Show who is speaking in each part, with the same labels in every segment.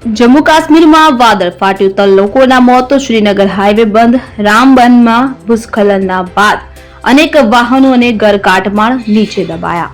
Speaker 1: જમ્મુ કાશ્મીરમાં વાદળ ફાટ્યું તો લોકોના મોત, શ્રીનગર હાઈવે બંધ, રામબનમાં ભૂસ્ખલનના બાદ અનેક વાહનો અને ઘરકાટમાળ નીચે દબાયા.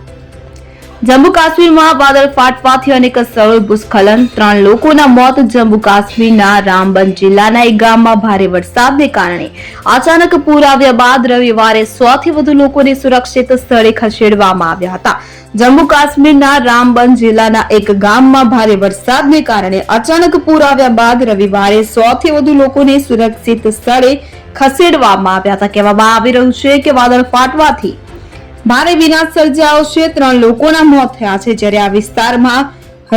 Speaker 1: જમ્મુ કાશ્મીરમાં વાદળ ફાટવાથી અનેક સ્થળોએ ભૂસ્ખલન, 3 લોકોના મોત. જમ્મુ કાશ્મીરના રામબન જિલ્લાના એક ગામમાં ભારે વરસાદને કારણે અચાનક પૂર આવ્યા બાદ રવિવારે 100 થી વધુ લોકોને સુરક્ષિત સ્થળે ખસેડવામાં આવ્યા હતા. જમ્મુ કાશ્મીરના રામબન જિલ્લાના એક ગામમાં ભારે વરસાદને કારણે અચાનક પૂર આવ્યા બાદ રવિવારે 100 થી વધુ લોકોને સુરક્ષિત સ્થળે ખસેડવામાં આવ્યા હતા. કહેવામાં આવી રહ્યું છે કે વાદળ ફાટવાથી ભારે વિનાશ સર્જાયો છે. 3 લોકોના મોત થયા છે, જ્યારે આ વિસ્તારમાં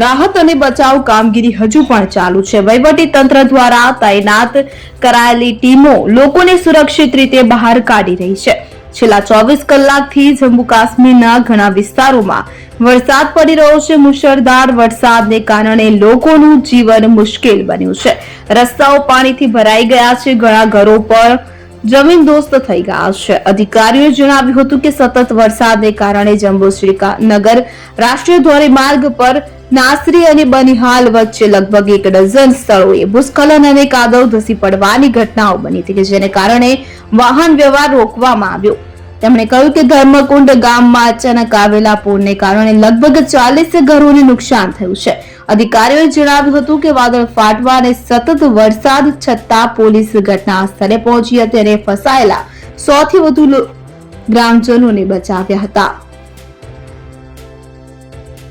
Speaker 1: રાહત અને બચાવ કામગીરી હજુ પણ ચાલુ છે. વહીવટી તંત્ર દ્વારા તૈનાત કરાયેલી ટીમો લોકોને સુરક્ષિત રીતે બહાર કાઢી રહી છે. છેલ્લા 24 કલાકથી જમ્મુ કાશ્મીરના ઘણા વિસ્તારોમાં વરસાદ પડી રહ્યો છે. મુશળધાર વરસાદને કારણે લોકોનું જીવન મુશ્કેલ બન્યું છે. રસ્તાઓ પાણીથી ભરાઈ ગયા છે. ઘણા ઘરો પર જમીનદોસ્ત થઈ ગયા છે. અધિકારીઓએ જણાવ્યું હતું કે સતત વરસાદને કારણે જમ્મુ શ્રીનગર રાષ્ટ્રીય ધોરીમાર્ગ પર નાસરી અને બનિહાલ વચ્ચે લગભગ 1 ડઝન સ્થળોએ ભૂસ્ખલન અને કાદવ ધસી પડવાની ઘટનાઓ બની હતી, જેને કારણે વાહન વ્યવહાર રોકવામાં આવ્યો. તેમણે કહ્યું કે ધર્મકુંડ ગામમાં અચાનક આવેલા પૂરને કારણે લગભગ 40 ઘરોને નુકસાન થયું છે. અધિકારીઓએ જણાવ્યું હતું કે વાદળ ફાટવા અને સતત વરસાદ છતાં પોલીસ ઘટના સ્થળે પહોંચી હતી અને ફસાયેલા 100 થી વધુ ગ્રામજનોને બચાવ્યા હતા.